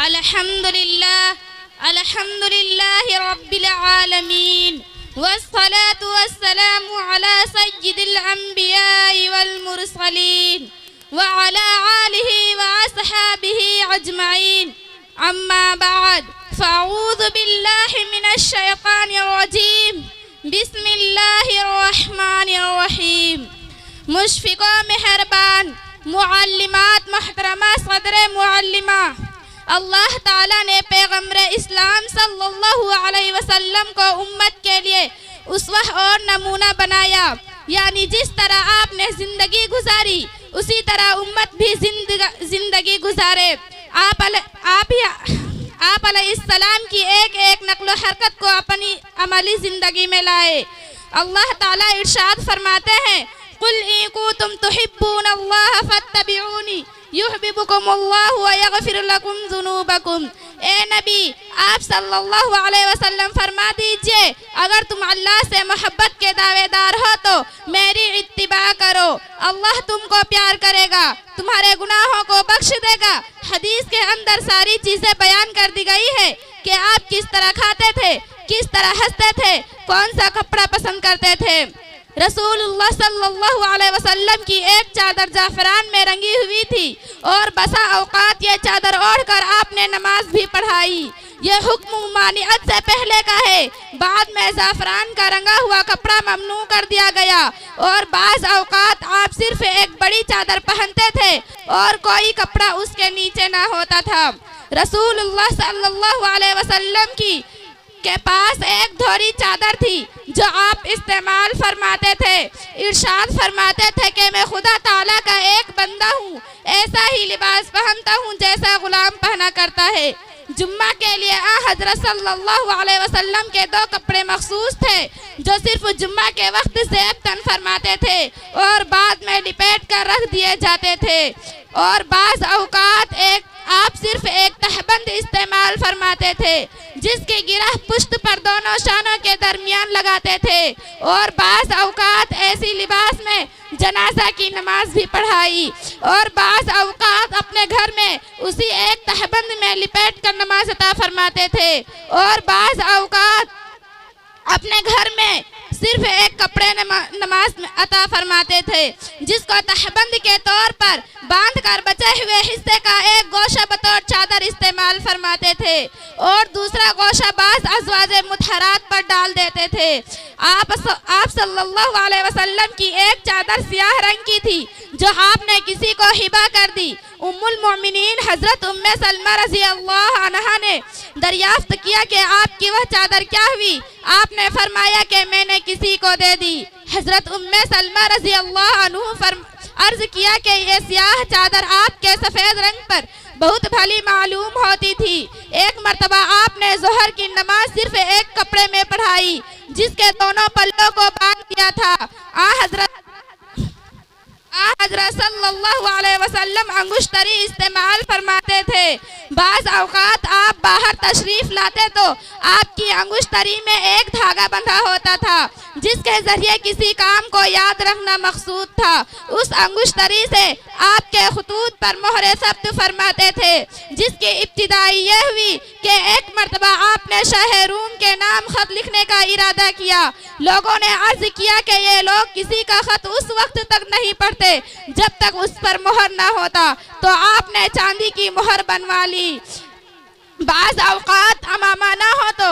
अल्हम्दुलिल्लाह रब्बिल आलमीन वस्सलातु वस्सलामु अला सय्यिदिल अंबिया'i वल मुरसलीन व अला आलिहि व अस्हाबिहि अजमईन अम्मा बाद फ़अऊज़ु बिल्लाहि मिनश शैतानिर रजीम बिस्मिल्लाहिर रहमानिर रहीम। मुशफ़िक़ो मेहरबान मुअल्लिमात मोहतरमा सदर मुअल्लिमा, अल्लाह ताला ने पैगम्बर इस्लाम सल्लल्लाहु अलैहि वसल्लम को उम्मत के लिए उसवा और नमूना बनाया, यानी जिस तरह आपने ज़िंदगी गुजारी उसी तरह उम्मत भी ज़िंदगी गुजारे। आप अलैहिस्सलाम की एक एक नक्लो हरकत को अपनी अमली ज़िंदगी में लाए। अल्लाह ताला इरशाद फरमाते हैं, कुल इन कुंतुम तुहिब्बूनल्लाह फत्तबिऊनी युहब्बुकुमुल्लाहु व यगफिर लकुम ज़ुनूबकुम। ए नबी, आप सल्लल्लाहु अलैहि वसल्लम फरमा दीजिए, अगर तुम अल्लाह से मोहब्बत के दावेदार हो तो मेरी इत्तिबा करो, अल्लाह तुमको प्यार करेगा, तुम्हारे गुनाहों को बख्श देगा। हदीस के अंदर सारी चीज़ें बयान कर दी गई है कि आप किस तरह खाते थे, किस तरह हंसते थे, कौन सा कपड़ा पसंद करते थे। रसूलुल्लाह सल्लल्लाहु अलैहि वसल्लम की एक चादर जाफरान में रंगी हुई थी और बसा औकात ये चादर ओढ़कर आपने नमाज भी पढ़ाई। ये हुक्म मानियत से पहले का है, बाद में जाफरान का रंगा हुआ कपड़ा ममनू कर दिया गया और बाज़ औकात आप सिर्फ एक बड़ी चादर पहनते थे और कोई कपड़ा उसके नीचे ना होता था। रसूलुल्लाह सल्लल्लाहु अलैहि वसल्लम के पास एक धोरी चादर थी जो आप इस्तेमाल फरमाते थे। इरशाद फरमाते थे कि मैं खुदा ताला का एक बंदा हूँ, ऐसा ही लिबास पहनता हूँ जैसा गुलाम पहना करता है। जुम्मा के लिए हज़रत सल्लल्लाहु अलैहि वसल्लम के दो कपड़े मखसूस थे जो सिर्फ जुम्मा के वक्त ज़ेब तन फरमाते थे और बाद में लिपेट कर रख दिए जाते थे, और बाज़ औकात आप सिर्फ एक तहबंद इस्तेमाल फरमाते थे जिसकी गिरह पुश्त पर दोनों शानों के दरमियान लगाते थे, और बाज़ औकात ऐसी लिबास में जनाजा की नमाज भी पढ़ाई, और बाज़ औकात अपने घर में उसी एक तहबंद में लिपेट कर नमाज अता फरमाते थे, और बाज़ औकात अपने घर में सिर्फ एक कपड़े नमाज अता फरमाते थे जिसको तहबंद के तौर पर बांध कर बचे हुए हिस्से का एक गोशा बतौर चादर इस्तेमाल फरमाते थे और दूसरा गोशा बाज़ अज़वाजे मुतहरात पर डाल देते थे। आप सल्लल्लाहु अलैहि वसल्लम की एक चादर सियाह रंग की थी जो आपने किसी को हिबा कर दी। उम्मुल मोमिनीन हज़रत उम्मे सलमा रज़ी अल्लाह अन्हा ने दरियाफ्त किया कि आपकी वह चादर क्या हुई? आपने फरमाया कि मैंने किसी को दे दी। हज़रत उम्मे सलमा रज़ी अल्लाह अन्हा अर्ज किया कि ये सियाह चादर आपके सफ़ेद रंग पर बहुत भली मालूम होती थी। एक मर्तबा आपने ज़ोहर की नमाज सिर्फ एक कपड़े में पढ़ाई जिसके दोनों पल्लों को बांध दिया था। हज़रत सल्लल्लाहु अलैहि वसल्लम अंगुश्तरी इस्तेमाल फरमाते थे। बाज़ औकात आप बाहर तशरीफ़ लाते तो आपकी अंगुश्तरी में एक धागा बंधा होता था जिसके ज़रिए किसी काम को याद रखना मकसूद था। उस अंगुश्तरी से आपके खुतूत पर मोहरे सब्त फरमाते थे जिसकी इब्तिदाई ये हुई कि एक मर्तबा आपने शाह रूम के नाम ख़त लिखने का इरादा किया। लोगों ने अर्ज़ किया कि ये लोग किसी का ख़त उस वक्त तक नहीं पढ़ते जब तक उस पर मोहर ना होता, तो आपने चांदी की मोहर बनवा ली। बाज़ औकात अमामा ना हो तो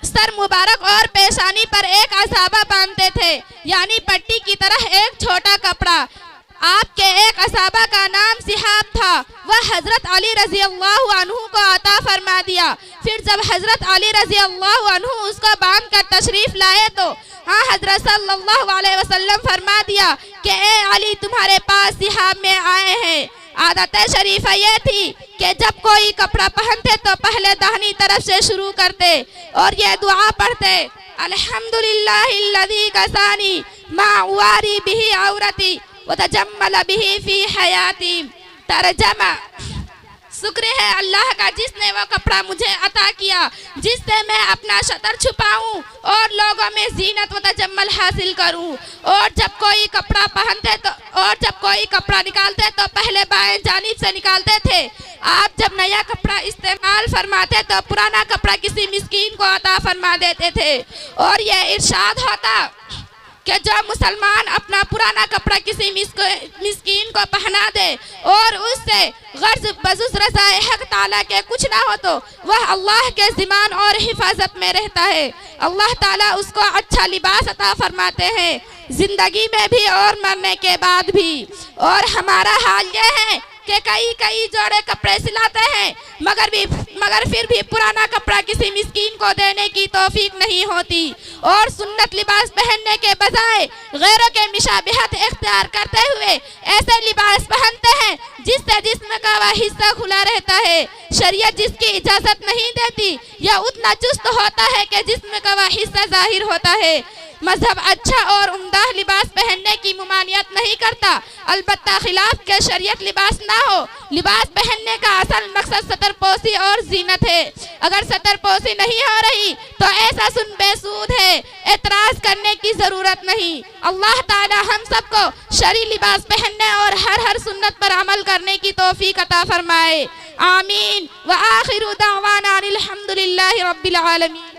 सर मुबारक और पेशानी पर एक असाबा बांधते थे, यानी पट्टी की तरह एक छोटा कपड़ा। आपके एक असाबा का नाम सिहाब था, वह हज़रत अली रज़ी अल्लाह अन्हु को अता फरमा दिया। फिर जब हज़रत अली रज़ी अल्लाह अन्हु उसको बांध कर तशरीफ़ लाए तो हज़रत सल्लल्लाहु अलैहि वसल्लम फरमा दिया कि ए अली, तुम्हारे पास सिहाब में आए हैं। आदत शरीफा ये थी कि जब कोई कपड़ा पहनते तो पहले दाहिनी तरफ से शुरू करते और ये दुआ पढ़ते, अल्हम्दुलिल्लाहिल्लज़ी कसानी मा उवारी बिही औरती व तजम्मल बिही फी हयाती। तर्जमा, शुक्र है अल्लाह का जिसने वो कपड़ा मुझे अता किया जिससे मैं अपना शतर छुपाऊं और लोगों में जीनत व तजम्मुल हासिल करूं। और जब कोई कपड़ा पहनते तो और जब कोई कपड़ा निकालते तो पहले बाएं जानिब से निकालते थे। आप जब नया कपड़ा इस्तेमाल फरमाते तो पुराना कपड़ा किसी मिस्कीन को अता फरमा देते थे। और यह इरशाद होता कि जो मुसलमान अपना पुराना कपड़ा किसी मिस्कीन को पहना दे और उससे गर्ज बजुज़ रज़ाए हक ताला के कुछ ना हो तो वह अल्लाह के ज़िमान और हिफाजत में रहता है। अल्लाह ताला उसको अच्छा लिबास अता फरमाते हैं, ज़िंदगी में भी और मरने के बाद भी। और हमारा हाल यह है कि कई जोड़े कपड़े सिलाते हैं मगर फिर भी पुराना कपड़ा किसी मिस्कीन को देने की तौफीक नहीं होती। और सुन्नत लिबास पहनने के बजाय गैरों के मुशाबिहत इख्तियार करते हुए ऐसे लिबास पहनते हैं जिससे जिस्म का वह हिस्सा खुला रहता है। शरीयत जिसकी इजाज़त नहीं देती यह उतना चुस्त होता है कि जिस्म का वह हिस्सा जाहिर होता है। मजहब अच्छा और उम्दा लिबास पहनने की मुमानियत नहीं करता, अलबत्ता खिलाफ के शरीयत लिबास ना हो। लिबास पहनने का असल मकसद सतरपोशी और जीनत है। अगर सतरपोशी नहीं हो रही तो ऐसा सुन बेसूद है, एतराज करने की ज़रूरत नहीं। अल्लाह ताला हम सबको शरई लिबास पहनने और हर सुन्नत पर अमल करने की तौफीक अता फरमाए। आमीन व आखिरु दावाना अनिल हम्दुलिल्लाहि रब्बिल आलमीन।